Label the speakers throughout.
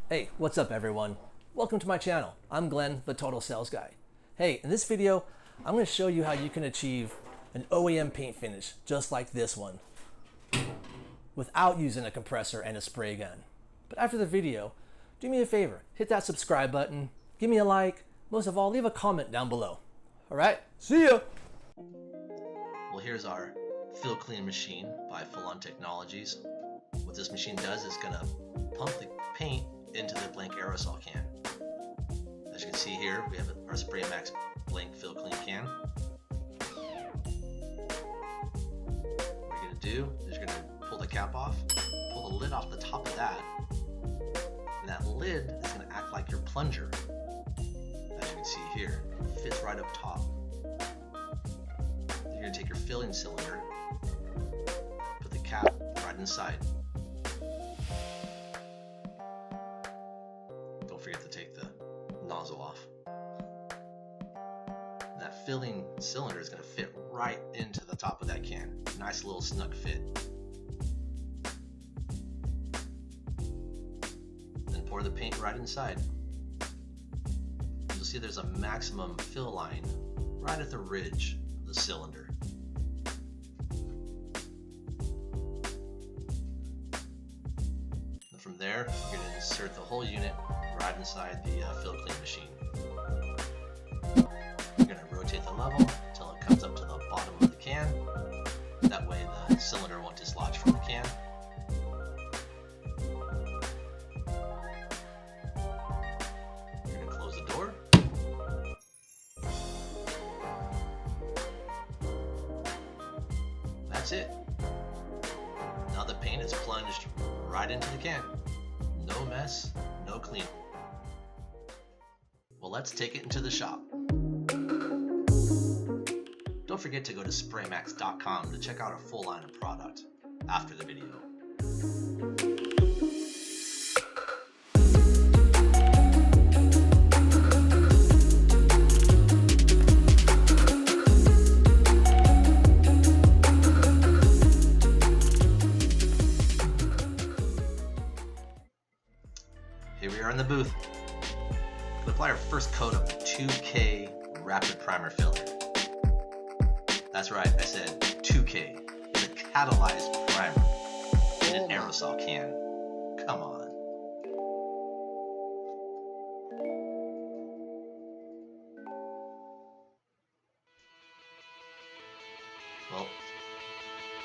Speaker 1: Hey, what's up everyone? Welcome to my channel. I'm Glenn, the Total Sales Guy. Hey, in this video, I'm going to show you how you can achieve an OEM paint finish just like this one without using a compressor and a spray gun. But after the video, do me a favor, hit that subscribe button, give me a like, most of all, leave a comment down below. All right, see ya!
Speaker 2: Well, here's our fill clean machine by Full On Technologies. What this machine does is going to pump the paint into the blank aerosol can. As you can see here, we have our Spray Max blank fill clean can. What you're going to do is you're going to pull the cap off, pull the lid off the top of that, and that lid is going to act like your plunger. As you can see here, it fits right up top. You're going to take your filling cylinder, put the cap right inside. Don't forget to take the nozzle off. And that filling cylinder is going to fit right into the top of that can. Nice little snug fit. Then pour the paint right inside. You'll see there's a maximum fill line right at the ridge of the cylinder. And from there, you're going to insert the whole unit right inside the fill clean machine. You're going to rotate the level until it comes up to the bottom of the can. That way the cylinder won't dislodge from the can. You're going to close the door. That's it. Now the paint is plunged right into the can. No mess, no cleaning. Well, let's take it into the shop. Don't forget to go to spraymax.com to check out our full line of product after the video. Here we are in the booth. We'll apply our first coat of the 2K Rapid Primer Filler. That's right, I said 2K. It's a catalyzed primer in an aerosol can. Come on. Well,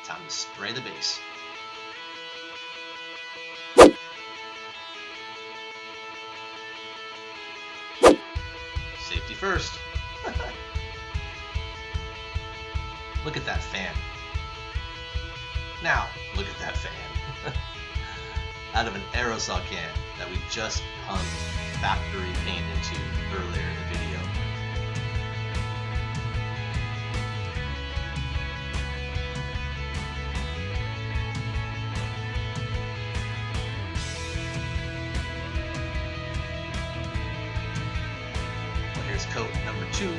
Speaker 2: time to spray the base. Safety first. Look at that fan. Now, look at that fan. Out of an aerosol can that we just pumped factory paint into earlier in the video. Well, here's coat number 2.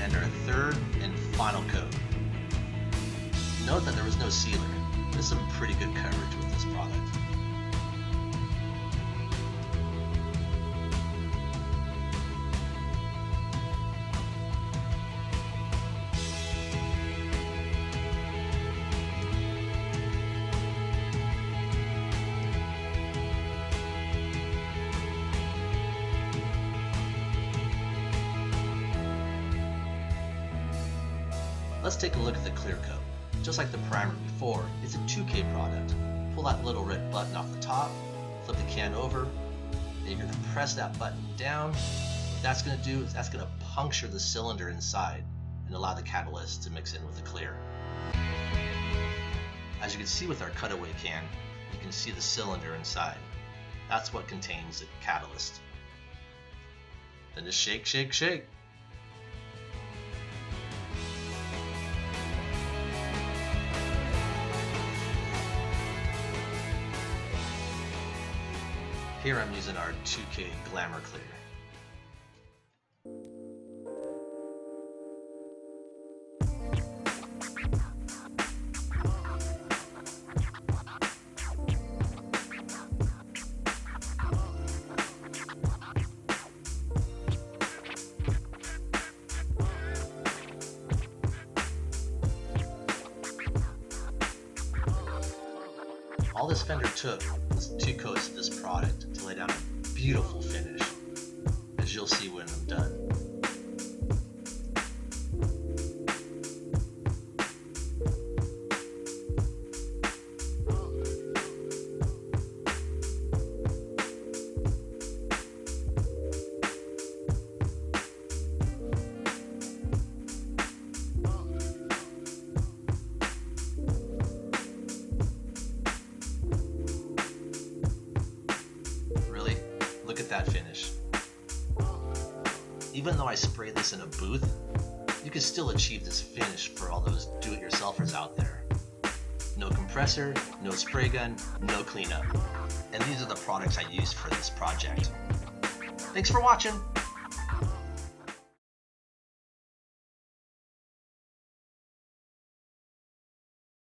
Speaker 2: And our third and final coat. Note that there was no sealer. There's some pretty good coverage with this product. Let's take a look at the clear coat. Just like the primer before, it's a 2K product. Pull that little red button off the top, flip the can over, then you're going to press that button down. What that's going to do is that's going to puncture the cylinder inside and allow the catalyst to mix in with the clear. As you can see with our cutaway can, you can see the cylinder inside. That's what contains the catalyst. Then just shake, shake, shake. Here I'm using our 2K Glamour Clear. All this fender took was 2 coats of this product to lay down a beautiful finish, as you'll see when I'm done. Look at that finish. Even though I sprayed this in a booth, you can still achieve this finish for all those do-it-yourselfers out there. No compressor, no spray gun, no cleanup. And these are the products I used for this project. Thanks for watching!